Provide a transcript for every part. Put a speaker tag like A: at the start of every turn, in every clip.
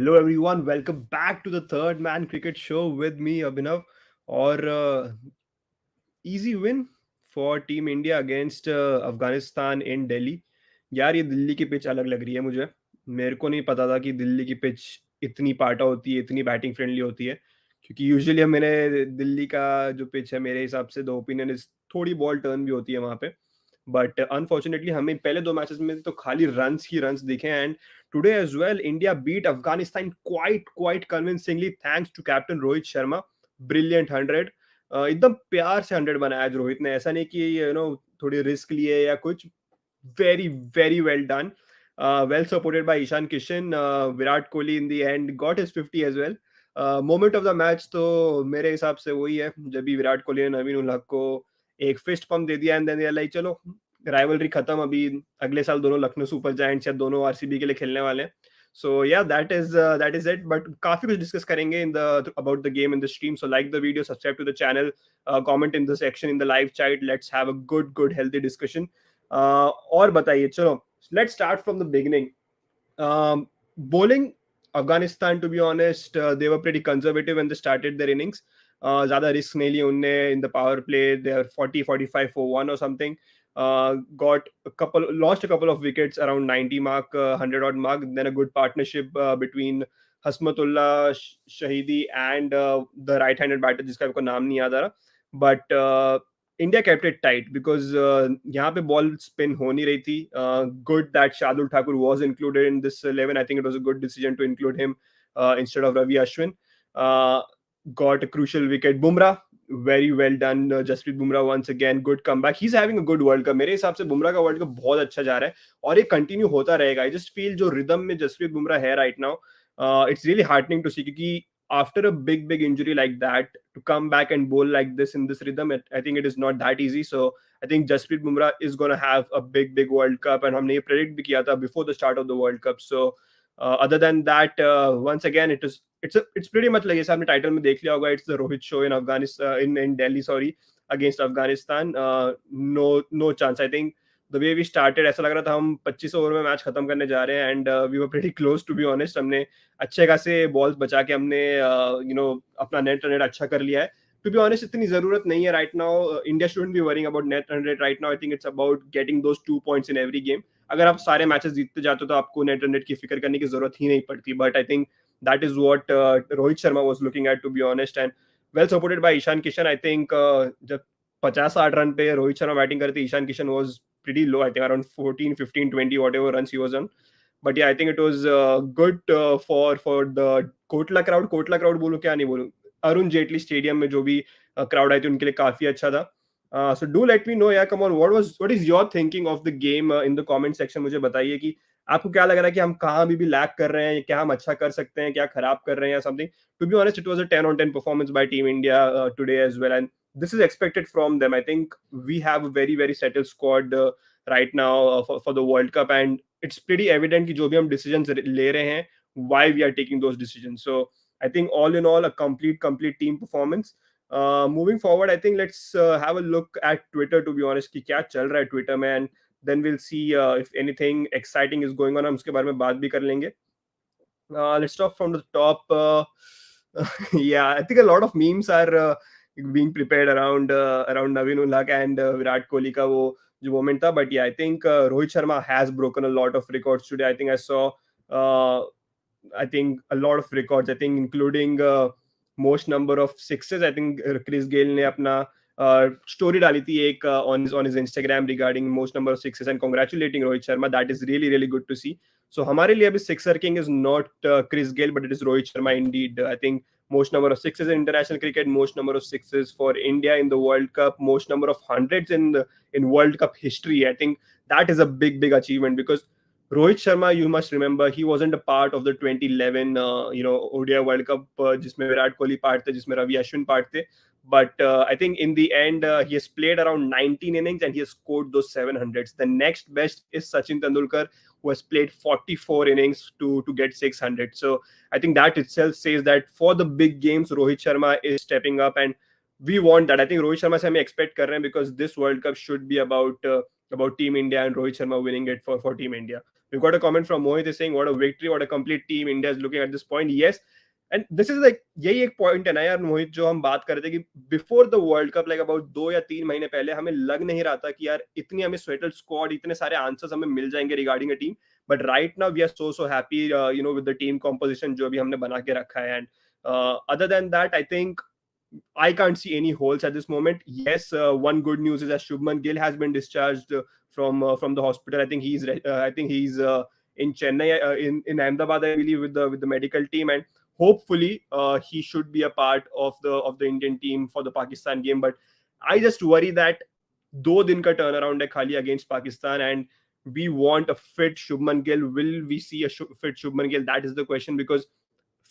A: Hello everyone, welcome back to the Third Man Cricket Show with me Abhinav. और easy win for Team India against Afghanistan in Delhi. यार ये दिल्ली की pitch अलग लग रही है मुझे. मेरे को नहीं पता था कि दिल्ली की पिच इतनी पाटा होती है, इतनी बैटिंग फ्रेंडली होती है. क्योंकि यूजुअली मैंने दिल्ली का जो पिच है मेरे हिसाब से द ओपिनियन इज थोड़ी बॉल टर्न भी होती है वहां पे. बट अनफॉर्चुनेटली हमें पहले दो मैचेस में तो खाली रन्स ही रन्स दिखे. And today as well India beat Afghanistan quite convincingly thanks to captain Rohit Sharma. Brilliant 100. एकदम प्यार से 100 बनाया आज रोहित ने. ऐसा नहीं कि थोड़ी रिस्क लिए या कुछ. Very very well done. Well supported by Ishan Kishan. Virat Kohli in the end got his 50 as well. Moment of the match तो मेरे हिसाब से वही है जब भी विराट कोहली ने नवीन उल हक को एक फिस्ट पंप दे दिया. एंड देन लाइक चलो राइवलरी खत्म. अभी अगले साल दोनों लखनऊ सुपर जायंट्स या दोनों आरसीबी के लिए खेलने वाले हैं. सो या दैट इज इट. बट काफी कुछ डिस्कस करेंगे in the about the game in the stream. So like the video, subscribe to the channel, comment in the section in the live chat. Let's have a good healthy discussion. और बताइए, चलो let's start from the beginning. Bowling, Afghanistan, to be honest, they were pretty conservative when they started their innings. ज़्यादा risk नहीं लिए उनने in the power play. They are 40-45 for 1 or something. Lost a couple of wickets around 90 mark, 100 odd mark. Then a good partnership between Hasmatullah Shahidi and the right-handed batter जिसका मेरे को नाम नहीं याद आ रहा. But India kept it tight because यहाँ पे ball spin हो नहीं रही थी. Good that Shardul Thakur was included in this 11. I think it was a good decision to include him instead of Ravi Ashwin. Got a crucial wicket. Bumrah, very well done. Jasprit Bumrah once again, good comeback. He's having a good World Cup. मेरे हिसाब से बुमराह का world cup बहुत अच्छा जा रहा है और ये कंटिन्यू होता रहेगा. I just feel जो रिदम में जसप्रीत बुमराह है right now, it's really heartening to see. क्योंकि after a big injury like that, to come back and bowl like this in this rhythm, I think it is not that easy. So I think Jasprit Bumrah is going to have a big World Cup, and हमने ये predict भी किया था before the start of the World Cup. So other than that, once again it's pretty much like जैसे आपने title में देख लिया होगा, it's the Rohit show in Afghanistan, in Delhi, sorry, against Afghanistan. No chance. I think the way we started ऐसा लग रहा था हम 25 ओवर में मैच खत्म करने जा रहे हैं. And we were pretty close to be honest. हमने अच्छे खासे बॉल्स बचा के हमने अपना नेट रन रेट अच्छा कर लिया है. टू बी ऑनेस्ट इतनी जरूरत नहीं है right now. India shouldn't be worrying about net run rate right now. I think it's about getting those 2 points in every game. अगर आप सारे मैचेस जीतते जाते हो तो आपको नेट रन रेट की फिक्र करने की जरूरत ही नहीं पड़ती. But I think that is what Rohit Sharma was looking at, to be honest. And well supported by Ishan Kishan. I think जब 50-60 रन पे रोहित शर्मा बैटिंग करते, Ishan Kishan was pretty low. I think around 14, 15, 20, whatever runs he was on. But yeah, I think it was good for the Kotla crowd. Kotla crowd बोलूं क्या नहीं बोलूं, Arun Jaitley stadium में जो भी crowd आई थी उनके लिए काफी अच्छा था. So do let me know, yeah, come on, what is your thinking of the game in the comment section. मुझे बताइए कि आपको क्या लग रहा है कि हम कहाँ भी लैग कर रहे हैं, क्या हम अच्छा कर सकते हैं, क्या खराब कर रहे हैं या something. To be honest, it was a 10 on 10 performance by Team India today as well, and this is expected from them. I think we have a very settled squad right now for the World Cup, and it's pretty evident कि जो भी हम decisions ले रहे हैं, why we are taking those decisions. So I think all in all a complete team performance. Moving forward, I think let's have a look at Twitter, to be honest, कि क्या चल रहा है Twitter में, and then we'll see if anything exciting is going on. हम उसके बारे में बात भी कर लेंगे. Let's start from the top. Yeah, I think a lot of memes are being prepared around Naveen ul Haq and Virat Kohli का वो जो moment था. But yeah, I think Rohit Sharma has broken a lot of records today. I think I saw I think a lot of records, I think including most number of sixes. I think Chris Gayle ने अपना story डाली थी एक on his Instagram regarding most number of sixes and congratulating Rohit Sharma. That is really good to see. So हमारे लिए अभी sixer king is not Chris Gayle, but it is Rohit Sharma indeed. I think most number of sixes in international cricket, most number of sixes for India in the World Cup, most number of hundreds in World Cup history. I think that is a big achievement because Rohit Sharma, you must remember, he wasn't a part of the 2011 ODI World Cup जिसमें Virat Kohli part थे, जिसमें Ravi Ashwin part थे. But I think in the end, he has played around 19 innings and he has scored those 700s. The next best is Sachin Tendulkar, who has played 44 innings to get 600. So I think that itself says that for the big games, Rohit Sharma is stepping up, and we want that. I think Rohit Sharma से हमें expect कर रहे हैं because this World Cup should be about Team India and Rohit Sharma winning it for Team India. We've got a comment from Mohit is saying, "What a victory! What a complete team India is looking at this point." Yes, and this is like यही एक point है ना यार मोहित, जो हम बात कर रहे थे कि before the world cup, like about 2 या 3 महीने पहले हमें लग नहीं रहा था कि यार इतनी हमें स्वेटल स्क्वाड, इतने सारे आंसर्स हमें मिल जाएंगे regarding a team. But right now we are so happy with the team composition जो भी हमने बना के रखा है. And other than that, I think I can't see any holes at this moment. Yes, one good news is that Shubman Gill has been discharged from the hospital. I think he's in Chennai, in Ahmedabad, I believe, with the medical team, and hopefully he should be a part of the Indian team for the Pakistan game. But I just worry that 2 दिन का turnaround है खाली against Pakistan, and we want a fit Shubman Gill. Will we see a fit Shubman Gill? That is the question, because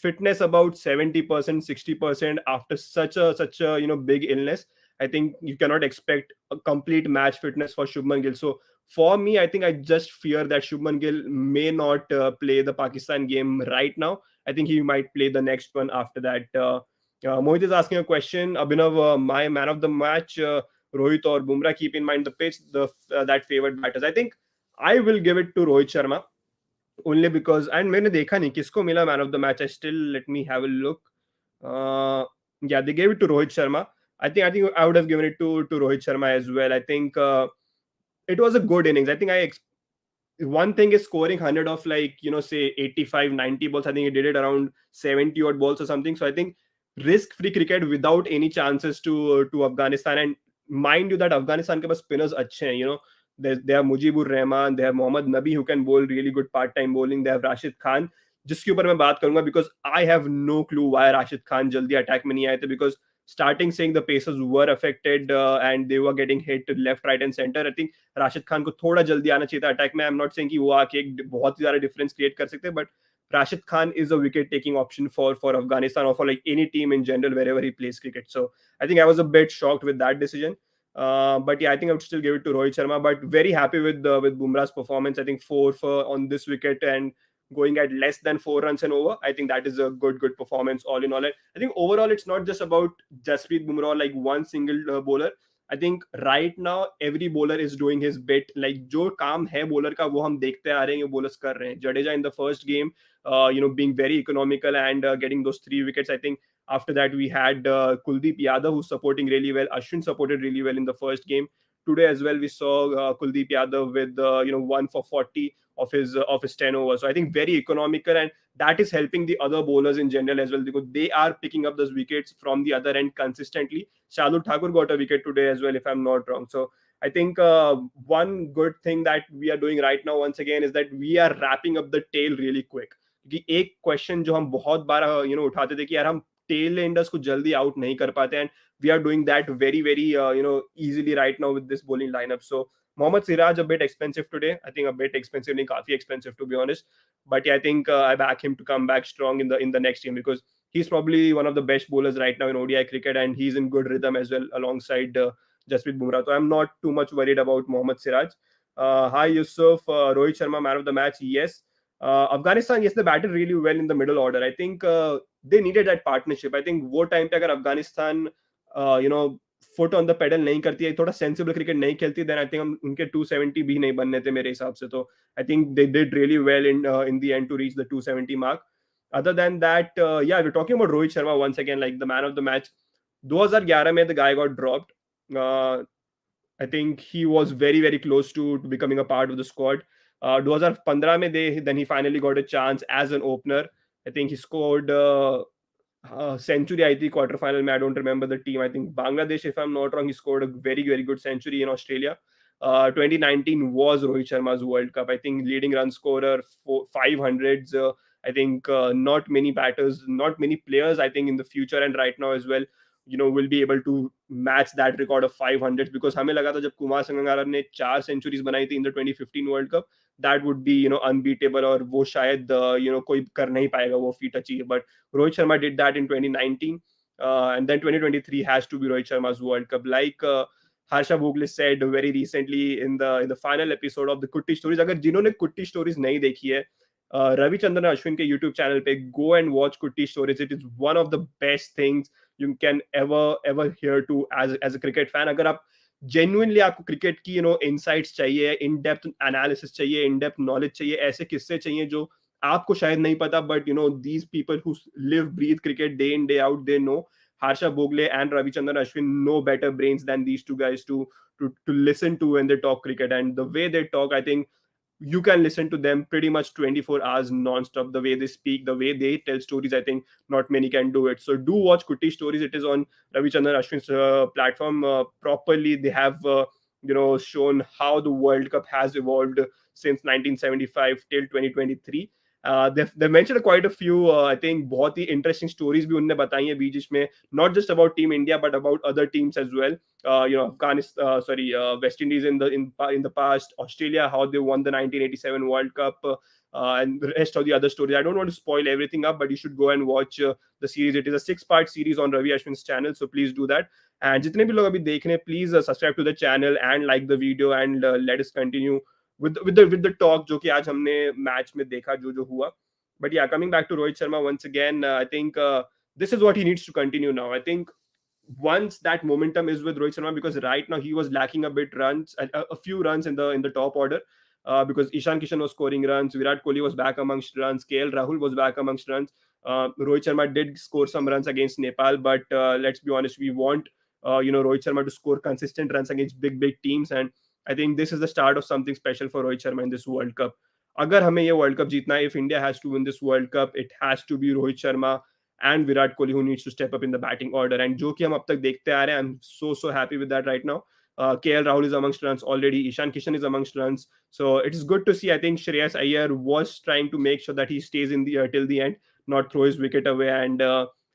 A: fitness about 70%, 60% after such a big illness, I think you cannot expect a complete match fitness for Shubman Gill. So for me, I think I just fear that Shubman Gill may not play the Pakistan game right now. I think he might play the next one after that. Mohit is asking a question. Abhinav, my man of the match, Rohit or Bumrah, keep in mind the pitch, that favored batters. I think I will give it to Rohit Sharma, only because, and मैंने देखा नहीं किसको मिला man of the match. I still, let me have a look. Yeah, they gave it to Rohit Sharma. I think I would have given it to Rohit Sharma as well. I think it was a good innings. I think one thing is scoring 100 of, like, say 85 90 balls. I think he did it around 70 odd balls or something. So I think risk free cricket without any chances to Afghanistan. And mind you that Afghanistan ke paas spinners अच्छे हैं. They have Mujibur Rahman, they have Mohammad Nabi who can bowl really good part time bowling, they have Rashid Khan, जिसके ऊपर मैं बात करूंगा, because I have no clue why Rashid Khan जल्दी attack में नहीं आए थे. Because starting saying the pacers were affected and they were getting hit left, right and center. I think Rashid Khan को थोड़ा जल्दी आना चाहिए था अटैक में. आई एम नॉट सेइंग कि वो आके एक बहुत ही ज्यादा डिफरेंस क्रिएट कर सकते, but Rashid Khan is a wicket taking option for Afghanistan, or for like any team in general wherever he plays cricket. So I think I was a bit shocked with that decision. But yeah, I think I would still give it to Rohit Sharma. But very happy with Bumrah's performance. I think 4 for on this wicket and going at less than 4 runs and over. I think that is a good performance all in all. I think overall it's not just about Jasprit Bumrah, like one single bowler. I think right now every bowler is doing his bit. Like जो काम है bowler का वो हम देखते आ रहे हैं, bowlers कर रहे हैं. Jadeja in the first game, being very economical and getting those 3 wickets. I think after that we had Kuldeep Yadav who's supporting really well. Ashwin supported really well in the first game. Today as well we saw Kuldeep Yadav with 1 for 40 of his 10 overs. So I think very economical, and that is helping the other bowlers in general as well, because they are picking up those wickets from the other end consistently. Shardul Thakur got a wicket today as well, if I'm not wrong. So I think one good thing that we are doing right now once again is that we are wrapping up the tail really quick. क्योंकि एक question जो हम बहुत बार उठाते थे कि यार हम टेल एंडर्स को जल्दी आउट नहीं कर पाते, and we are doing that very very easily right now with this bowling lineup. So Mohammad Siraj a bit expensive today. I think a bit expensive, नहीं काफी expensive to be honest. But yeah, I think I back him to come back strong in the next game, because he's probably one of the best bowlers right now in ODI cricket, and he's in good rhythm as well alongside Jasprit Bumrah. So I'm not too much worried about Mohammad Siraj. Hi Yusuf, Rohit Sharma man of the match. Yes. Afghanistan, yes, they batted really well in the middle order. I think they needed that partnership. I think वो time पे अगर Afghanistan foot on the pedal नहीं करती है, थोड़ा sensible cricket नहीं खेलती, then I think हम उनके 270 भी नहीं बनने थे मेरे हिसाब से. तो I think they did really well in the end to reach the 270 mark. Other than that, yeah we are talking about Rohit Sharma once again, like the man of the match. 2011 में the guy got dropped. I think he was very very close to becoming a part of the squad. 2015 में then he finally got a chance as an opener. I think he scored century, I think, quarter final. I don't remember the team. I think Bangladesh, if I'm not wrong, he scored a very, very good century in Australia. 2019 was Rohit Sharma's World Cup. I think leading run scorer, 500s. I think not many batters, not many players, I think, in the future and right now as well, will be able to match that record of 500s. Because हमें लगा था जब कुमार संगकारा ने 4 centuries बनाई थी in the 2015 World Cup, that would be unbeatable, और वो शायद कोई कर नहीं पाएगा वो feat achieve. But Rohit Sharma did that in 2019, and then 2023 has to be Rohit Sharma's World Cup. Like Harsha Bhogle said very recently in the final episode of the Kutti Stories. अगर जिन्होंने Kutti Stories नहीं देखी है, Ravichandran Ashwin के YouTube channel पे go and watch Kutti Stories. It is one of the best things you can ever hear to as a cricket fan. अगर आप genuinely आपको क्रिकेट की इनसाइट्स चाहिए, इन डेप्थ एनालिसिस चाहिए, in depth knowledge चाहिए, ऐसे किस्से चाहिए जो आपको शायद नहीं पता, but these people who live breathe cricket day in day out, they know. Harsha Bogle and Ravichandran Ashwin know better brains than these two guys to listen to when they talk cricket, and the way they talk, I think you can listen to them pretty much 24 hours non-stop. The way they speak, the way they tell stories, I think not many can do it. So do watch Kuti Stories. It is on Ravichandran Ashwin's platform. Properly they have shown how the World Cup has evolved since 1975 till 2023. They've mentioned quite a few, I think बहुत ही interesting stories भी उनने बताई हैं बीच में, not just about Team India but about other teams as well. Afghanistan, West Indies in the past, Australia, how they won the 1987 World Cup, and the rest of the other stories. I don't want to spoil everything up, but you should go and watch the series. It is a 6-part series on Ravi Ashwin's channel, so please do that. And जितने भी लोग अभी देख रहे हैं, please subscribe to the channel and like the video, and let us continue with the talk जो कि आज हमने मैच में देखा जो हुआ. But yeah, coming back to Rohit Sharma once again, I think this is what he needs to continue now. I think once that momentum is with Rohit Sharma, because right now he was lacking a bit runs, a few runs in the top order, because Ishan Kishan was scoring runs, Virat Kohli was back amongst runs, KL Rahul was back amongst runs. Rohit Sharma did score some runs against Nepal, but let's be honest, we want Rohit Sharma to score consistent runs against big teams, and I think this is the start of something special for Rohit Sharma in this World Cup. अगर हमें ये world cup जीतना है, if India has to win this World Cup, it has to be Rohit Sharma and Virat Kohli who needs to step up in the batting order. And जो कि हम अब तक देखते आ रहे हैं, I'm so happy with that right now. KL Rahul is amongst runs already. Ishan Kishan is amongst runs. So it is good to see. I think Shreyas Iyer was trying to make sure that he stays in the till the end, not throw his wicket away, and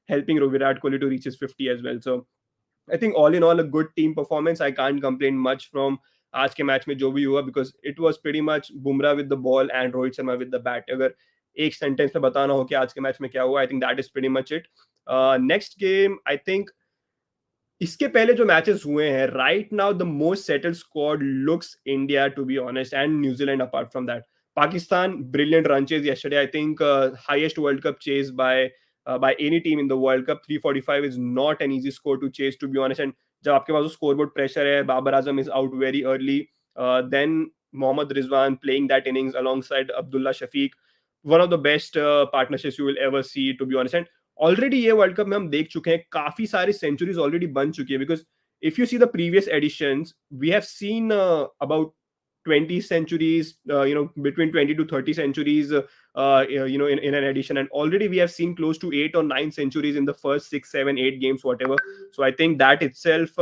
A: helping Virat Kohli to reach his 50 as well. So I think all in all, a good team performance. I can't complain much from आज के match में जो भी हुआ, because it was pretty much Bumrah with the ball and Rohit Sharma with the bat. अगर एक sentence में बताना हो कि आज के मैच में क्या हुआ, I think that is pretty much it. Next game, I think इसके पहले जो मैचेस हुए हैं, right now the most settled squad looks India, to be honest, and New Zealand apart from that. Pakistan, brilliant run chase yesterday. I think highest World Cup chase by any team in the World Cup. 345 is not an easy score to chase, to be honest. And जब आपके पास वो scoreboard pressure है, Babar Azam is out very early. Then Mohammad Rizwan playing that innings alongside Abdullah Shafiq, one of the best partnerships you will ever see, to be honest. And already ये world cup में हम देख चुके हैं, काफी सारी centuries already बन चुकी है, because if you see the previous editions, we have seen about 20 centuries, between 20 to 30 centuries, in an edition, and already we have seen close to 8 or 9 centuries in the first 6, 7, 8 games, whatever. So I think that itself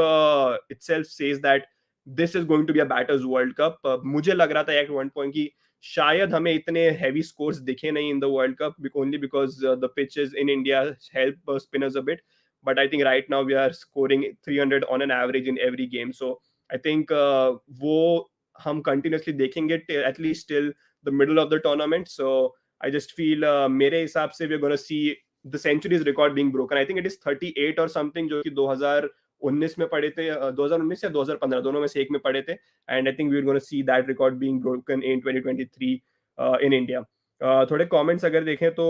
A: says that this is going to be a batters World Cup. मुझे लग रहा था at one point कि शायद हमें इतने heavy scores दिखे नहीं in the World Cup, only because the pitches in India help spinners a bit. But I think right now we are scoring 300 on an average in every game. So I think वो हम continuously देखेंगे at least till the middle of the tournament. So I just feel मेरे हिसाब से we're going to see the centuries record being broken. I think it is 38 or something, जो कि 2019 में पढ़े थे, 2019 या 2015 दोनों में से एक में पढ़े थे, and I think we're going to see that record being broken in 2023 in India. थोड़े comments अगर देखें तो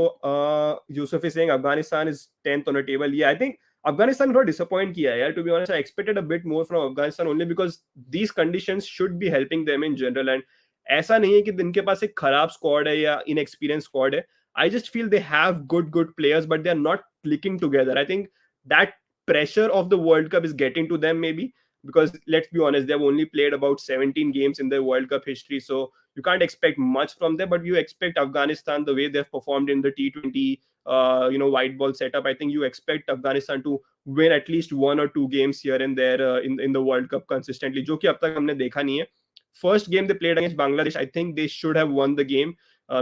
A: Yusuf is saying Afghanistan is 10th on the table. Yeah, I think Afghanistan थोड़ा disappoint किया है यार, to be honest. I expected a bit more from Afghanistan, only because these conditions should be helping them in general, and ऐसा नहीं है कि इनके पास एक खराब स्क्वाड है या inexperienced squad है. I just feel they have good players, but they are not clicking together. I think that pressure of the World Cup is getting to them, maybe because, let's be honest, they've only played about 17 games in their World Cup history, so you can't expect much from them. But you expect Afghanistan, the way they've performed in the T20 white ball setup, I think you expect Afghanistan to win at least 1 or 2 games here and there in the World Cup consistently, जो कि अब तक हमने देखा नहीं है. First game they played against Bangladesh, I think they should have won the game,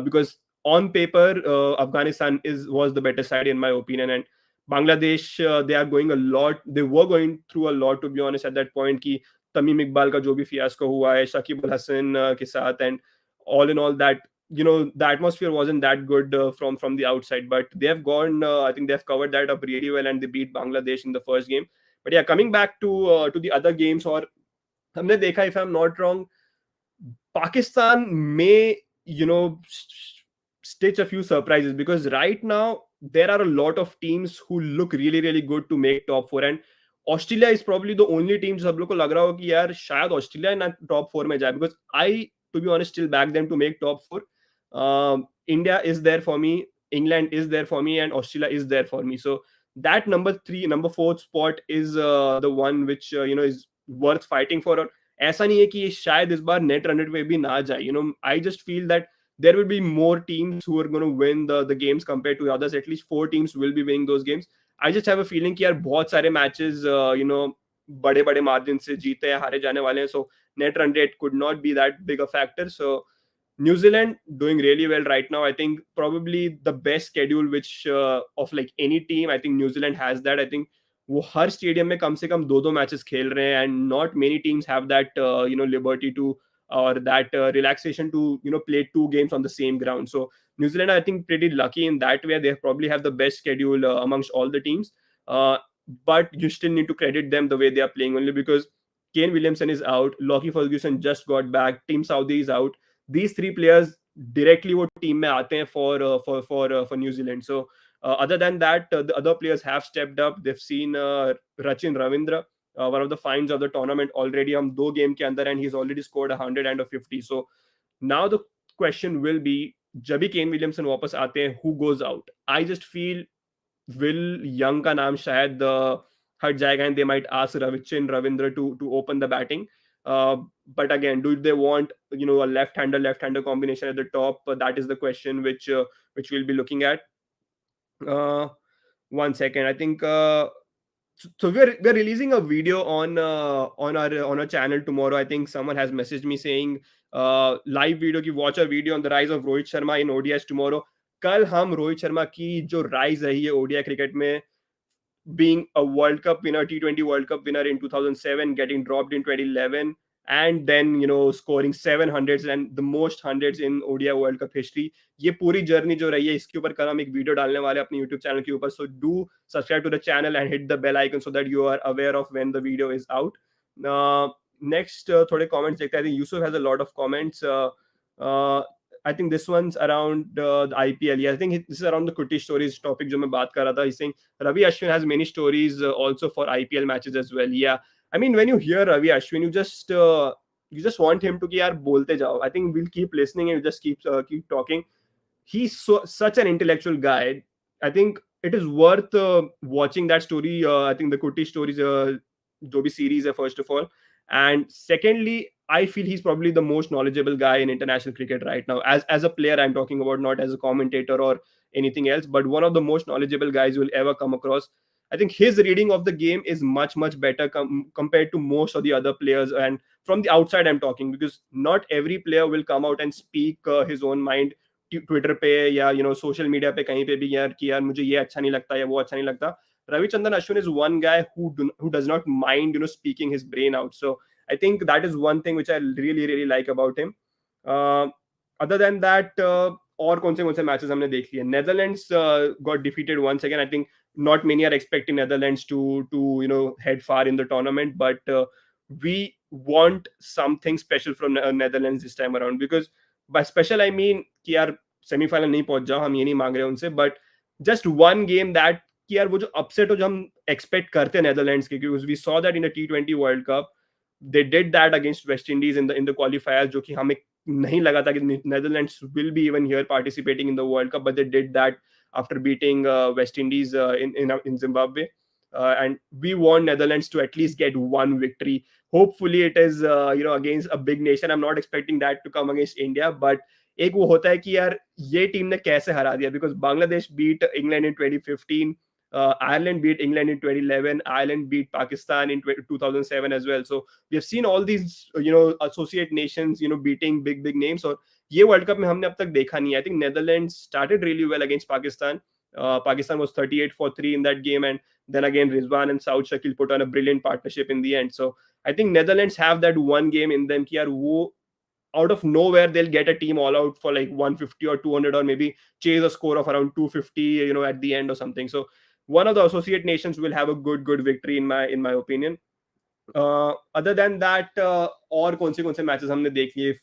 A: because on paper Afghanistan was the better side in my opinion, and Bangladesh, they were going through a lot, to be honest, at that point कि तमीम इकबाल का जो भी fiasco हुआ है शकीब अल हसन के साथ, and all in all that, the atmosphere wasn't that good from the outside, but they have gone, I think they have covered that up really well, and they beat Bangladesh in the first game. But yeah, coming back to the other games, और हमने देखा, if I'm not wrong, Pakistan may stitch a few surprises, because right now there are a lot of teams who look really good to make top 4, and Australia is probably the only team जो सब लोग को लग रहा हो कि यार शायद ऑस्ट्रेलिया ना टॉप 4 में जाए, because I to be honest still back them to make top 4. India is there for me, England is there for me, and Australia is there for me. So that number 3 number 4 spot is the one which is worth fighting for. और ऐसा नहीं है कि ये शायद इस बार net run rate पे भी ना जाए. I just feel that there will be more teams who are going to win the games compared to others. At least 4 teams will be winning those games. I just have a feeling कि यार बहुत सारे matches बड़े बड़े margin से जीते या हारे जाने वाले हैं. So net run rate could not be that big a factor. So New Zealand doing really well right now. I think probably the best schedule which of like any team. I think New Zealand has that. I think वो हर stadium में कम से कम दो दो matches खेल रहे हैं, and not many teams have that liberty to or that relaxation to play 2 games on the same ground. So New Zealand, I think, pretty lucky in that way. They probably have the best schedule amongst all the teams. uh, but you still need to credit them the way they are playing, only because Kane Williamson is out, Lockie Ferguson just got back, Tim Southee is out. These 3 players directly वो team में आते हैं for New Zealand. So other than that, the other players have stepped up. They've seen Rachin Ravindra, one of the finds of the tournament already. हम 2 game के अंदर, and he's already scored 100 and a 50. So now the question will be, जब भी Kane Williamson वापस आते हैं, who goes out? I just feel Will Young का नाम शायद हट जाएगा, and they might ask Ravichin Ravindra to open the batting. But again, do they want a left-hander combination at the top? That is the question which we'll be looking at. Uh, 1 second, I think. So we're releasing a video on our channel tomorrow. I think someone has messaged me saying live video की watch a video on the rise of Rohit Sharma in ODIs tomorrow. कल हम रोहित शर्मा की जो rise रही है ODI cricket में, being a World Cup winner, T20 World Cup winner in 2007, getting dropped in 2011, and then scoring 700s and the most hundreds in ODI World Cup history. ये पूरी journey जो रही है, इसके ऊपर कल हम एक वीडियो डालने वाले हैं अपने यूट्यूब चैनल के ऊपर. So do subscribe to the channel and hit the bell icon so that you are aware of when the video is out. Next थोड़े कमेंट्स देखते हैं. I think Yusuf has a lot of comments. I think this one's around the IPL. Yeah, I think this is around the Kutti stories topic जो मैं बात कर रहा था. He's saying Ravi Ashwin has many stories also for IPL matches as well. Yeah, I mean, when you hear Ravi Ashwin, you just want him to कि यार बोलते जाओ. I think we'll keep listening and you just keep talking. He's such an intellectual guy. I think it is worth watching that story. I think the Kutti stories, जो भी series है, first of all. And secondly, I feel he's probably the most knowledgeable guy in international cricket right now. As a player, I'm talking about, not as a commentator or anything else, but one of the most knowledgeable guys you'll ever come across. I think his reading of the game is much, much better compared to most of the other players. And from the outside, I'm talking, because not every player will come out and speak his own mind Twitter पे या social media पे कहीं पे भी, यार कि यार मुझे ये अच्छा नहीं लगता या वो अच्छा नहीं लगता. Ravichandran Ashwin is one guy who does not mind speaking his brain out. So I think that is one thing which I really really like about him. Other than that, और कौन से मैचेस हमने देख लिए. Netherlands got defeated once again. I think not many are expecting Netherlands to head far in the tournament, but we want something special from Netherlands this time around. Because by special I mean कि यार semifinal नहीं पहुंच जाओ, हम ये नहीं मांग रहे उनसे, but just one game that कि यार वो जो अपसेट हो जो हम एक्सपेक्ट करते हैं नेदरलैंड्स के, क्योंकि we saw that in the T20 World Cup. They did that against West Indies in the qualifiers, जो कि हमें नहीं लगा था कि Netherlands will be even here participating in the world Cup, but they did that after beating West Indies in Zimbabwe. And we want Netherlands to at least get one victory. Hopefully it is against a big nation. I'm not expecting that to come against India, but एक वो होता है कि यार ये team ने कैसे हरा दिया. Because Bangladesh beat England in 2015, Ireland beat England in 2011, Ireland beat Pakistan in 2007 as well. So we have seen all these associate nations beating big names. और ये वर्ल्ड कप में हमने अब तक देखा नहीं है. I think Netherlands started really well against Pakistan. Pakistan was 38 for 3 in that game, and then again Rizwan and Saud Shakil put on a brilliant partnership in the end. So I think Netherlands have that one game in them कि यार वो out of nowhere they'll get a team all out for like 150 or 200, or maybe chase a score of around 250 at the end or something. So one of the associate nations will have a good victory in my opinion. Other than that, और कौन से matches हमने देख लिए.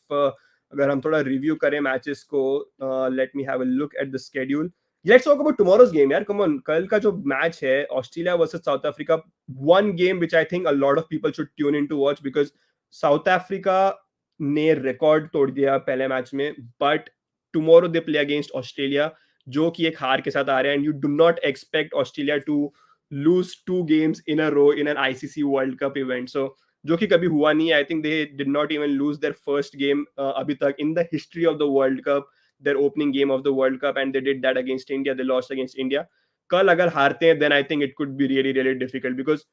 A: अगर हम थोड़ा review करें मैचेस को, let me have a look at the schedule. Let's talk about tomorrow's game यार, कम ऑन, कल का जो मैच है Australia versus South Africa, one game which I think a lot of people should tune in to watch, because South Africa ने record तोड़ दिया पहले match में, but tomorrow they play against Australia, जो कि एक हार के साथ आ रहे हैं, and you do not expect Australia to lose two games in a row in an ICC world cup event, so जो कि कभी हुआ नहीं है। I think they did not even lose their first game अभी तक in the history of the world cup, their opening game of the World Cup, and they did that against India. They lost against India. कल अगर हारते हैं, then I think it could be really really difficult, because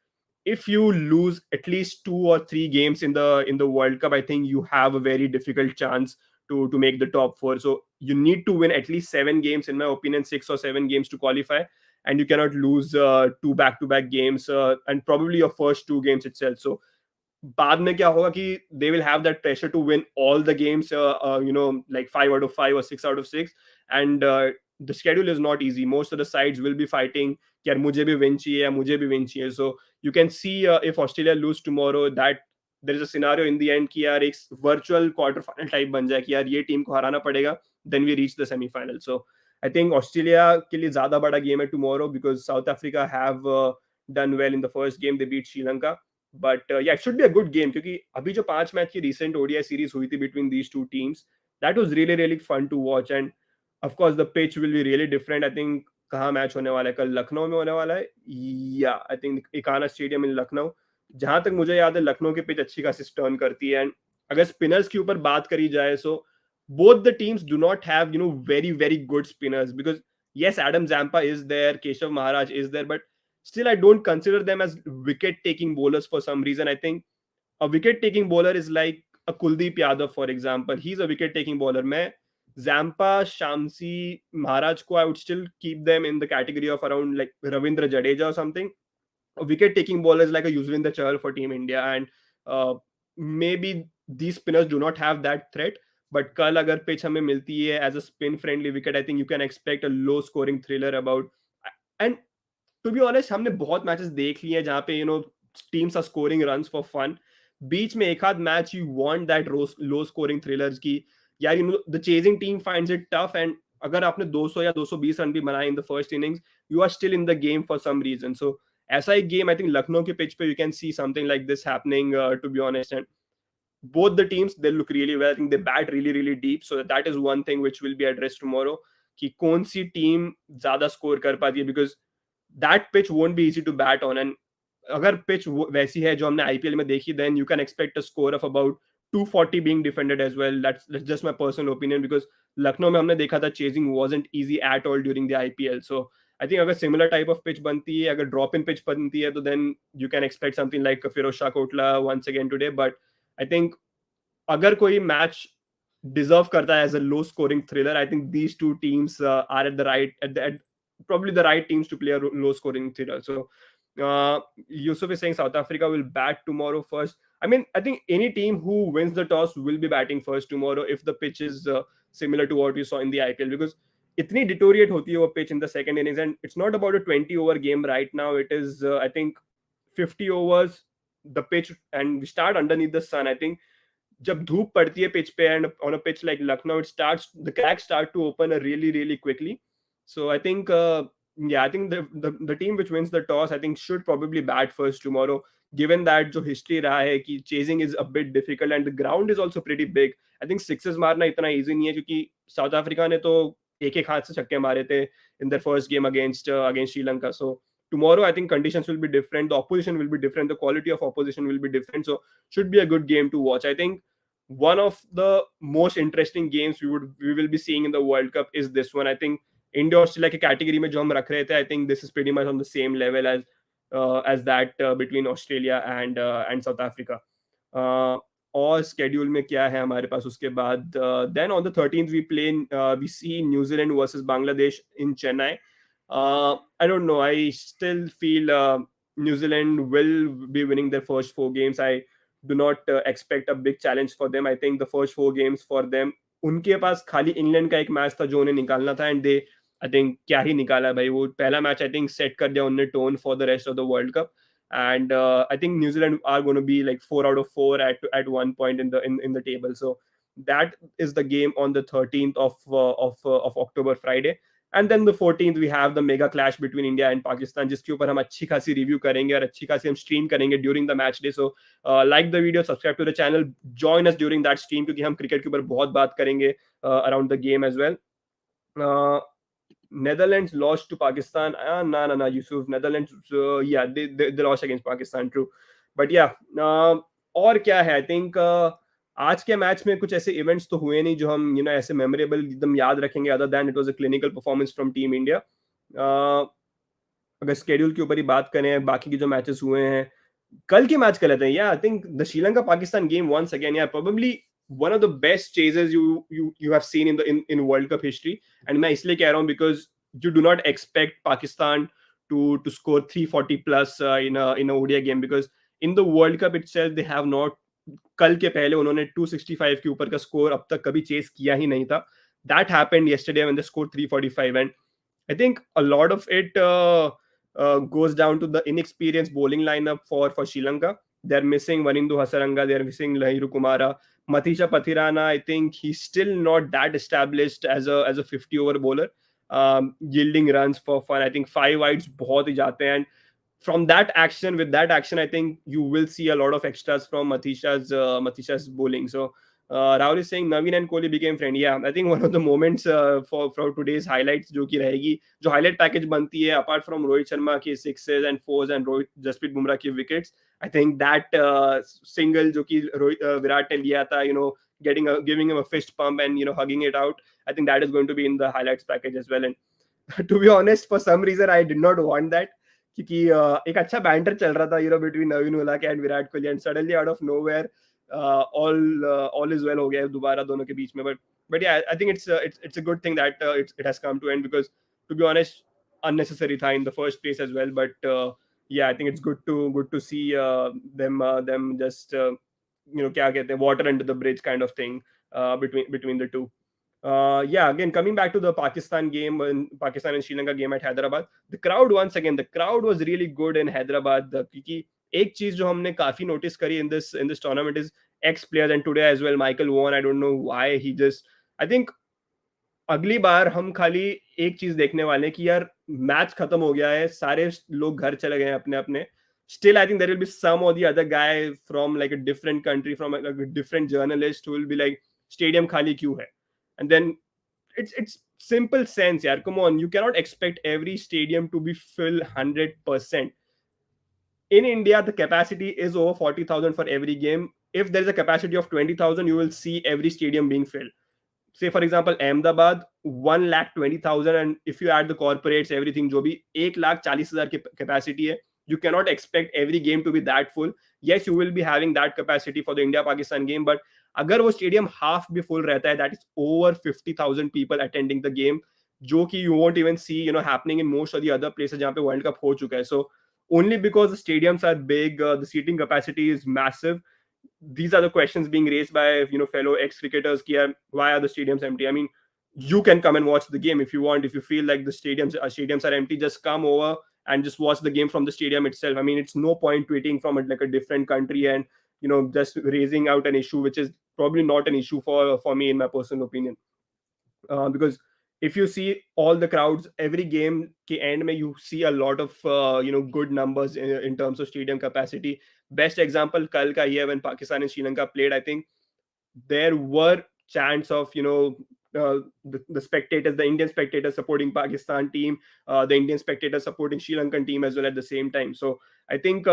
A: if you lose at least 2 or 3 games in the World Cup, I think you have a very difficult chance to make the top four. So you need to win at least 7 games, in my opinion, 6 or 7 games to qualify, and you cannot lose two back-to-back games, and probably your first 2 games itself. So बाद में क्या होगा कि they will have that pressure to win all the games, like 5 out of 5 or 6 out of 6, and the schedule is not easy. Most of the sides will be fighting कि यार मुझे भी win चाहिए या मुझे भी win चाहिए. So you can see if Australia lose tomorrow, that there is a scenario in the end कि यार एक virtual quarter final type बन जाए कि यार ये टीम को हराना पड़ेगा, then we reach the semi final. So I think Australia के लिए ज्यादा बड़ा गेम है tomorrow, because South Africa have done well in the first game. They beat Sri Lanka. But yeah it should be a good game, क्योंकि अभी जो 5 match की recent ODI series हुई थी between these two teams, that was really really fun to watch, and of course the pitch will be really different. I think कहाँ match होने वाला है, कल लखनऊ में होने वाला है, या आई थिंक इकाना स्टेडियम इन लखनऊ. जहां तक मुझे याद है, लखनऊ की पिच अच्छी खासी टर्न करती है, एंड अगर स्पिनर्स के ऊपर बात करी जाए, सो both the teams do not have very very good spinners, because yes, Adam Zampa is there, Keshav Maharaj is there, but still I don't consider them as wicket taking bowlers for some reason. I think a wicket taking bowler is like a Kuldeep Yadav, for example. He's a wicket taking bowler. मैं Zampa, Shamsi, Maharaj ko, I would still keep them in the category of around like Ravindra Jadeja or something. A wicket taking bowler is like a Yuzvendra Chahal for Team India, and maybe these spinners do not have that threat. But कल अगर pitch हमें मिलती है as a spin friendly wicket, I think you can expect a low scoring thriller about. And to be honest, हमने बहुत matches देख लिए हैं जहाँ पे teams are scoring runs for fun. बीच में एक आध match you want that low scoring thrillers की, यार the chasing team finds it tough, and अगर आपने 200 या 220 रन भी बनाए in the first innings, you are still in the game for some reason. So ऐसा एक गेम आई थिंक लखनऊ के पिच पे you can see something like this happening, to be honest. And both the teams, they look really well. I think they bat really really deep, so that is one thing which will be addressed tomorrow, कि कौन सी team ज्यादा score कर पाती है, because that pitch won't be easy to bat on. And अगर pitch वैसी है जो हमने आईपीएल में देखी, then you can expect a score of about 240 being defended as well. That's just my personal opinion, because Lucknow में हमने देखा था chasing wasn't easy at all during the IPL. So I think अगर similar type of pitch बनती है, अगर drop in pitch बनती है, तो then you can expect something like Firoz Shah Kotla once again today. But I think अगर कोई match deserve करता है as a low scoring thriller, I think these two teams are at probably the right teams to play a low scoring thriller. So Yusuf is saying South Africa will bat tomorrow first. I mean, I think any team who wins the toss will be batting first tomorrow if the pitch is similar to what we saw in the IPL, because इतनी deteriorate होती है वो pitch in the second innings, and it's not about a 20 over game right now. It is I think 50 overs the pitch, and we start underneath the sun. I think जब धूप पड़ती है pitch पे, and on a pitch like Lucknow, it starts, the cracks start to open really really quickly. So I think yeah, I think the team which wins the toss, I think, should probably bat first tomorrow, given that जो history रहा है कि chasing is a bit difficult and the ground is also pretty big. I think sixes मारना इतना easy नहीं है, क्योंकि south Africa ने तो एक एक हाथ से छक्के मारे थे in their first game against Sri Lanka. So tomorrow I think conditions will be different, the opposition will be different, the quality of opposition will be different. So should be a good game to watch. I think one of the most interesting games we will be seeing in the World Cup is this one. I think India Australia की category में जो हम रख रहे थे, I think this is pretty much on the same level as that between Australia and South Africa. और schedule में क्या है हमारे पास उसके बाद, then on the 13th we see New Zealand versus Bangladesh in Chennai. I don't know, I still feel New Zealand will be winning their first 4 games. I do not expect a big challenge for them. I think the first 4 games for them, उनके पास खाली England का एक match था जो उन्हें निकालना था, and they I think क्या ही निकाला भाई. वो पहला मैच आई थिंक सेट कर दिया उन्होंने tone for the rest of the world cup. And I think New Zealand are going to be like 4 out of 4 at one point in the table. So that is the game on the 13th of October, Friday. And then the 14th we have the mega clash between India and Pakistan, जिसके ऊपर हम अच्छी खासी review करेंगे और अच्छी खासी हम स्ट्रीम करेंगे during the match day. So like the video, subscribe to the channel, join us during that stream, क्योंकि हम क्रिकेट के ऊपर बहुत बात करेंगे around the game as well. Netherlands lost to Pakistan. No, Yusuf. Netherlands, yeah, they lost against Pakistan, true. But yeah, और क्या है? I think आज के मैच में कुछ ऐसे इवेंट्स तो हुए नहीं जो हम ऐसे मेमोरेबल एकदम याद रखेंगे, other than it was a clinical performance from team India. अगर स्केड्यूल के ऊपर ही बात करें, बाकी के जो मैचेस हुए हैं, कल की मैच कर लेते हैं. या I think the Sri Lanka Pakistan game once again, या probably one of the best chases you have seen in World Cup history. And मैं इसलिए कह रहा हूँ because you do not expect Pakistan to score 340 plus in a ODI game, because in the World Cup itself they have not, कल के पहले उन्होंने 265 के ऊपर का स्कोर अब तक कभी चेस किया ही नहीं था. That happened yesterday when they scored 345, and I think a lot of it goes down to the inexperienced bowling lineup for Sri Lanka. They're missing Vanindu Hasaranga, they're missing Lahiru Kumara. Matisha Pathirana, I think he's still not that established as a 50 over bowler, yielding runs for fun. I think 5 wides बहुत ही जाते हैं, and from that action, with that action, I think you will see a lot of extras from Matisha's bowling. So Rahul is saying Naveen and Kohli became friend. Yeah, I think one of the moments for today's highlights जो कि रहेगी, जो highlight package बनती है, apart from Rohit Sharma के sixes and fours and Jasprit Bumrah के wickets, I think that single जो कि Virat ने लिया था, giving him a fist pump and hugging it out, I think that is going to be in the highlights package as well. And to be honest, for some reason I did not want that, क्योंकि एक अच्छा banter चल रहा था between Naveen Ullah and Virat Kohli, and suddenly out of nowhere all is well हो गया दोबारा दोनों के बीच में. but yeah, I think it's a good thing that it has come to end, because to be honest unnecessary था in the first place as well. But yeah, I think it's good to see them just क्या कहते हैं, water under the bridge kind of thing between the two. Yeah, again, coming back to the Pakistan game, Pakistan and Sri Lanka game at Hyderabad, the crowd was really good in Hyderabad. क्योंकि एक चीज जो हमने काफी notice करी in this tournament is ex players, and today as well Michael Vaughan, I don't know why he just, I think अगली बार हम खाली एक चीज देखने वाले हैं कि यार मैच खत्म हो गया है, सारे लोग घर चले गए हैं अपने अपने, still I think there will be some or the other guy from like a different country, from like a different journalist who will be like stadium khali क्यों है. And then it's simple sense, yaar, come on, you cannot expect every stadium to be full 100%. In India the capacity is over 40,000 for every game. If there is a capacity of 20,000, you will see every stadium being filled. Say for example Ahmedabad, 1,20,000, and if you add the corporates, everything जो भी 1,40,000 की capacity है, you cannot expect every game to be that full. Yes, you will be having that capacity for the India Pakistan game, but अगर वो stadium half भी full रहता है, that is over 50,000 people attending the game, जो कि you won't even see happening in most of the other places जहाँ पे World Cup हो चुका है. So only because the stadiums are big, the seating capacity is massive, these are the questions being raised by fellow ex-cricketers. Why are the stadiums empty? I mean, you can come and watch the game if you want. If you feel like the stadiums are empty, just come over and just watch the game from the stadium itself. I mean, it's no point tweeting from like a different country and just raising out an issue which is probably not an issue for me, in my personal opinion. Because if you see all the crowds every game ke end mein, you see a lot of good numbers in terms of stadium capacity. Best example kal ka hi hai, when Pakistan and Sri Lanka played, I think there were chants of the spectators, the Indian spectators supporting Pakistan team, the Indian spectators supporting Sri Lankan team as well at the same time. So I think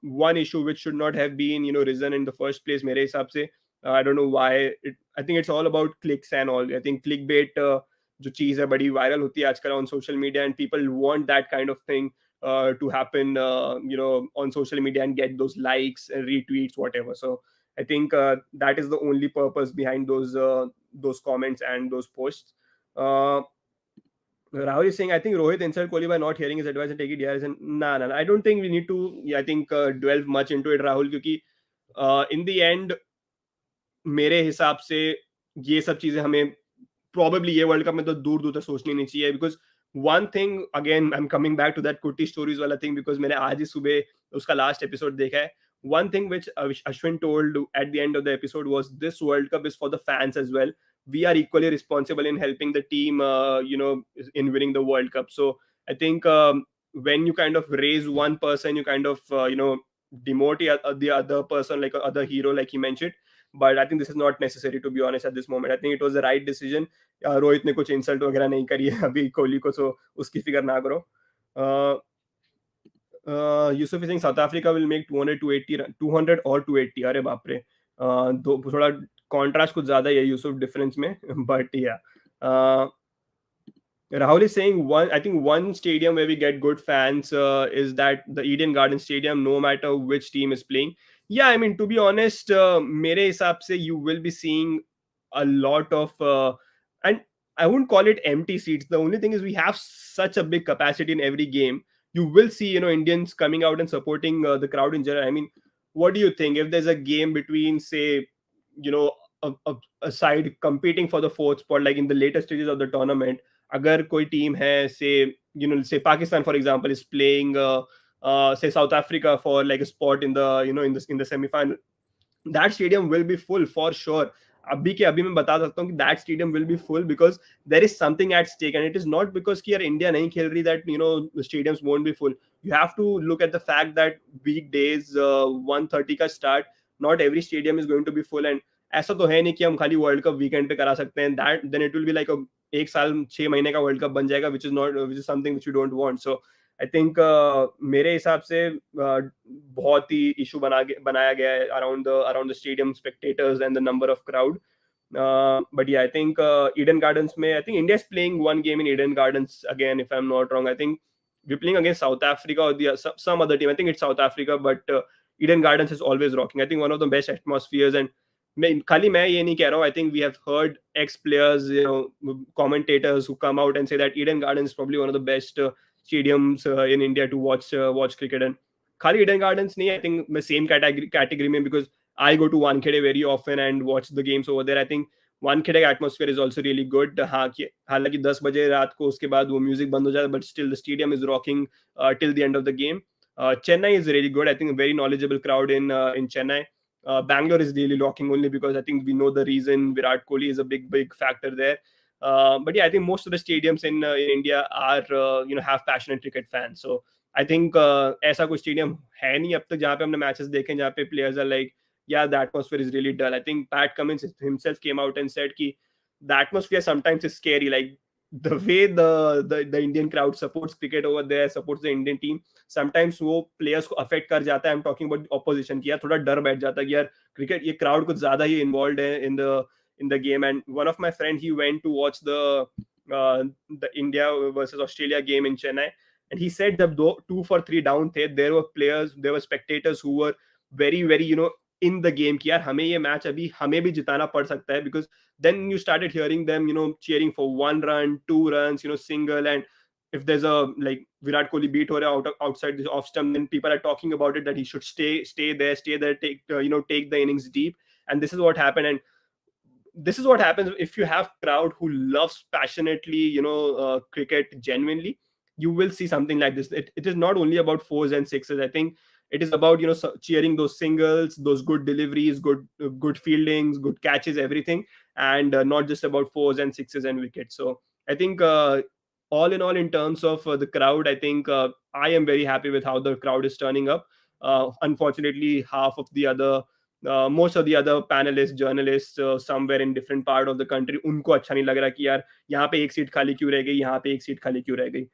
A: one issue which should not have been risen in the first place, mere hisab se, I don't know why. I think it's all about clicks and all. I think clickbait जो चीज है बड़ी viral होती है आजकल on social media, and people want that kind of thing to happen on social media and get those likes and retweets, whatever. So I think that is the only purpose behind those comments and those posts. Rahul is saying, I think Rohit insult Kohli by not hearing his advice and take it DRS. And nah, I don't think we need to. I think delve much into it, Rahul, क्योंकि in the end मेरे हिसाब से ये सब चीजें हमें probably ये world cup में तो दूर दूर तक सोचनी नहीं चाहिए. Because one thing, again I'm coming back to that कुट्टी stories वाला thing, because मैंने आज ही सुबह उसका last episode देखा है. One thing which Ashwin told at the end of the episode was this World Cup is for the fans as well. we are equally responsible in helping the team, in winning the World Cup. So I think when you kind of raise one person, you kind of demote the other person, like other hero, like he mentioned. But I think this is not necessary, to be honest, at this moment. I think it was the right decision. Rohit ने कुछ insult वगैरह नहीं करी है अभी कोहली को, सो उसकी फिक्र ना करो. uh, Yusuf Singh south Africa will make 200 280 200 और 280. अरे बाप रे. दो थोड़ा कॉन्ट्रास्ट कुछ ज्यादा ही है यूसुफ डिफरेंस में. बट या Rahul is saying one. I think one stadium where we get good fans is that the Eden Garden Stadium, no matter which team is playing. Yeah, I mean, to be honest, मेरे हिसाब से you will be seeing a lot of and I wouldn't call it empty seats. The only thing is we have such a big capacity in every game. You will see, Indians coming out and supporting the crowd in general. I mean, what do you think if there's a game between, say, you know, a side competing for the fourth spot, like in the later stages of the tournament? अगर कोई team है, say Pakistan for example is playing say South Africa for like a spot in the in the semi final, that stadium will be full for sure. अभी के अभी मैं बता सकता हूँ कि that stadium will be full because there is something at stake, and it is not because कि यार इंडिया नहीं खेल रही that the stadiums won't be full. You have to look at the fact that weekdays 1:30 का start, not every stadium is going to be full, and ऐसा तो है नहीं कि हम खाली वर्ल्ड कप वीकेंड पे करा सकते हैं. That then it will be like एक साल 6 महीने का वर्ल्ड कप बन जाएगा, which is something which you don't want. So I think मेरे हिसाब से बहुत ही इशू बनाया गया है around the stadium spectators and the number of crowd. But yeah, I think Eden Gardens may. I think India is playing one game in Eden Gardens again, if I'm not wrong. I think we're playing against South Africa or some other team. I think it's South Africa, but Eden Gardens is always rocking. I think one of the best atmospheres. And खाली मैं ये नहीं कह रहा हूँ. I think we have heard ex-players, commentators who come out and say that Eden Gardens is probably one of the best stadiums in India to watch cricket. And खाली Eden Gardens नहीं, I think मैं same category में, because I go to Wankhede very often and watch the games over there. I think Wankhede atmosphere is also really good. हाँ कि हालांकि 10 बजे रात को उसके बाद वो म्यूजिक बंद हो जाता है, but still the stadium is rocking till the end of the game. Chennai is really good. I think a very knowledgeable crowd in Chennai. Bangalore is really rocking only because I think we know the reason. Virat Kohli is a big factor there. But yeah, I think most of the stadiums in India are have passionate cricket fans. So I think ऐसा कोई stadium है नहीं अब तक जहाँ पे हमने matches देखे जहाँ पे players are like, yeah, the atmosphere is really dull. I think Pat Cummins himself came out and said कि the atmosphere sometimes is scary. Like the way the Indian crowd supports cricket over there, supports the Indian team, sometimes वो players को affect कर जाता है. I'm talking about opposition कि यार थोड़ा डर बैठ जाता है कि यार cricket ये crowd कुछ ज्यादा ही involved है in the game. And one of my friend, he went to watch the India versus Australia game in Chennai, and he said that 2 for 3 down थे, there were spectators who were very in the game कि यार हमें ये match अभी हमें भी जिताना पड़ सकता है, because then you started hearing them cheering for 1 run, 2 runs, single. And if there's a like Virat Kohli beat or outside the off stump, then people are talking about it that he should stay there, take take the innings deep. And this is what happened. And this is what happens if you have crowd who loves passionately cricket genuinely. You will see something like this. It is not only about fours and sixes. I think it is about cheering those singles, those good deliveries, good fieldings, good catches, everything. And not just about fours and sixes and wickets. So I think all in all, in terms of the crowd, I think I am very happy with how the crowd is turning up. Unfortunately, most of the other panelists, journalists, somewhere in different part of the country, उनको अच्छा नहीं लग रहा कि यार यहाँ पे एक सीट खाली क्यों रह गई, यहाँ पे एक सीट खाली क्यों रह गई.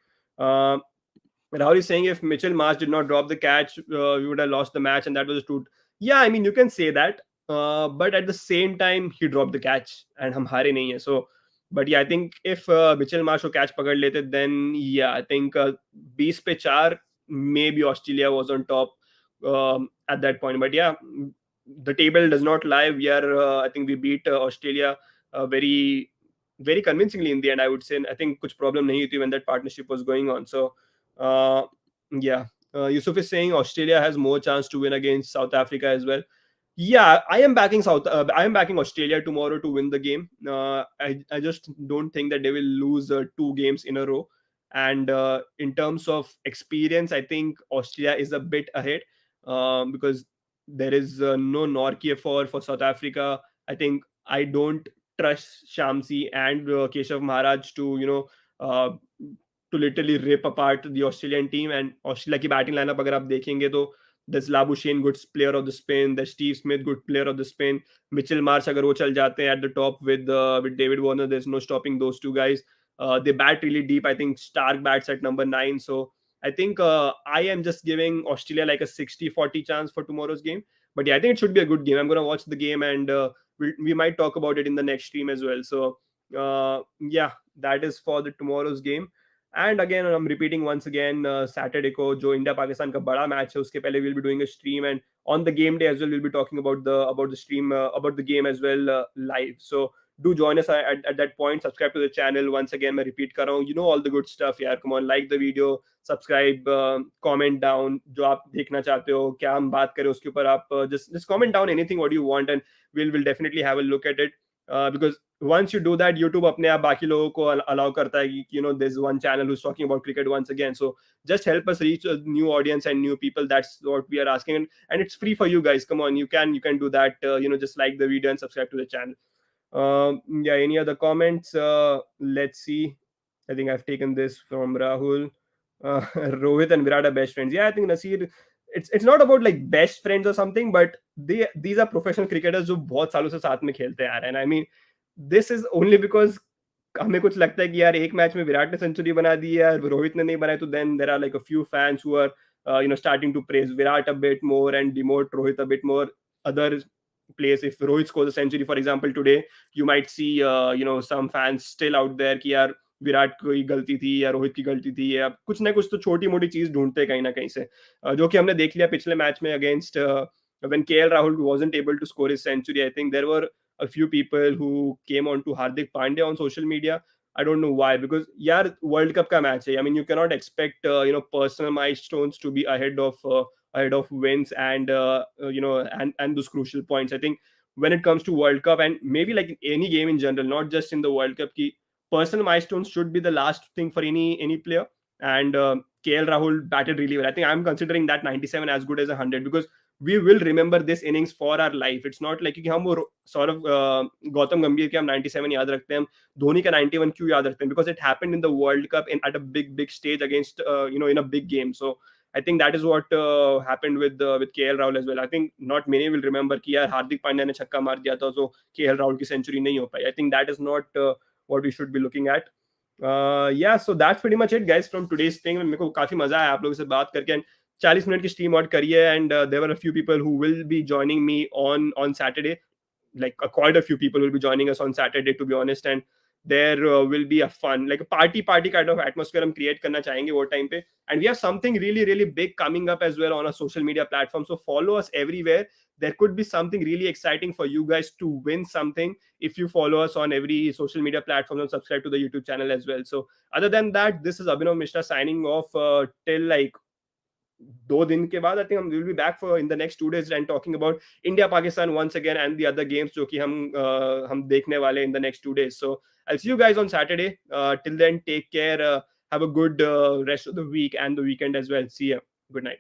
A: Rahul is saying if Mitchell Marsh did not drop the catch, we would have lost the match, and that was a truth. Yeah, I mean, you can say that, but at the same time, he dropped the catch, and हम हारे नहीं है. So, but yeah, I think if Mitchell Marsh को catch पकड़ लेते, then yeah, I think 20 पे 4, maybe Australia was on top at that point. But yeah, the table does not lie. I think we beat Australia very convincingly in the end, I would say. I think कुछ problem नहीं हुई थी when that partnership was going on. So uh, yeah, Yusuf is saying Australia has more chance to win against South Africa as well. Yeah, I am backing I am backing Australia tomorrow to win the game. I just don't think that they will lose 2 games in a row. And in terms of experience, I think Australia is a bit ahead because there is no Nortje for South Africa. I think I don't trust Shamsi and Keshav Maharaj to, uh, to literally rip apart the Australian team. And Australia की batting lineup अगर आप देखेंगे तो there's Labuschagne, good player of the spin. There's Steve Smith, good player of the spin. Mitchell Marsh अगर वो चल जाते हैं at the top with David Warner, there's no stopping those two guys. They bat really deep. I think Stark bats at number 9. So I think I am just giving Australia like a 60-40 chance for tomorrow's game. But yeah, I think it should be a good game. I'm going to watch the game, and we might talk about it in the next stream as well. So yeah, that is for the tomorrow's game. And again, I'm repeating once again, Saturday को जो India Pakistan का बड़ा match है उसके पहले we'll be doing a stream, and on the game day as well we'll be talking about the stream, about the game as well, live. So do join us at that point. Subscribe to the channel. Once again मैं repeat कर रहा हूँ, you know all the good stuff यार. Come on, like the video, subscribe, comment down जो आप देखना चाहते हो, क्या हम बात करें उसके ऊपर आप just comment down anything what you want, and we'll definitely have a look at it. Because once you do that, YouTube अपने आप बाकी लोगों को allow करता है कि there's one channel who's talking about cricket once again. So just help us reach a new audience and new people. That's what we are asking, and it's free for you guys. Come on, you can do that. Just like the video and subscribe to the channel. Yeah, any other comments? Let's see. I think I've taken this from Rahul. Rohit and Virat are best friends. Yeah, I think Nasir. It's not about like best friends or something, but these are professional cricketers जो बहुत सालों से साथ में खेलते आ रहे हैं. And I mean, this is only because हमें कुछ लगता है कि यार एक मैच में विराट ने सेंचुरी बना दी है, रोहित ने नहीं बनाई, तो then there are like a few fans who are starting to praise Virat a bit more and demote Rohit a bit more. Other place, if Rohit scores a century for example today, you might see some fans still out there कि यार विराट की गलती थी या रोहित की गलती थी, या कुछ ना कुछ तो छोटी मोटी चीज ढूंढते कहीं ना कहीं से, जो कि हमने देख लिया पिछले मैच में against when KL Rahul wasn't able to score his century. I think there were a few people who came on to Hardik Pandya on social media. I don't know why, because यार World Cup का match है. I mean, you cannot expect personal milestones to be ahead of wins and and those crucial points. I think when it comes to World Cup, and maybe like any game in general, not just in the World Cup, ki personal milestones should be the last thing for any player. And KL Rahul batted really well. I think I'm considering that 97 as good as 100, because we will remember this innings for our life. It's not like कि हम वो sort of Gautam गंभीर के हम 97 याद रखते हैं, हम धोनी का 91 क्यों याद रखते हैं, because it happened in the World Cup at a big stage against in a big game. So I think that is what happened with KL Rahul as well. I think not many will remember कि यार हार्दिक पांड्या ने छक्का मार दिया था तो KL Rahul की century नहीं हो पाई. I think that is not what we should be looking at. Yeah, so that's pretty much it guys from today's thing. मेरे को काफी मजा आया आप लोगों से बात करके, and 40 मिनट की स्ट्रीम और करी है, and there were a few people who will be joining me on Saturday. Like quite a few people will be joining us on Saturday, to be honest, and there will be a fun, like a party kind of atmosphere हम create करना चाहेंगे वो time पे. And we have something really big coming up as well on our social media platform, so follow us everywhere. There could be something really exciting for you guys to win something if you follow us on every social media platform and subscribe to the YouTube channel as well. So other than that, this is Abhinav Mishra signing off till like 2 दिन के बाद. I think we will be back for in the next 2 days and talking about India Pakistan once again and the other games जो कि हम देखने वाले in the next 2 days. So I'll see you guys on Saturday. Till then, take care. Have a good rest of the week and the weekend as well. See ya. Good night.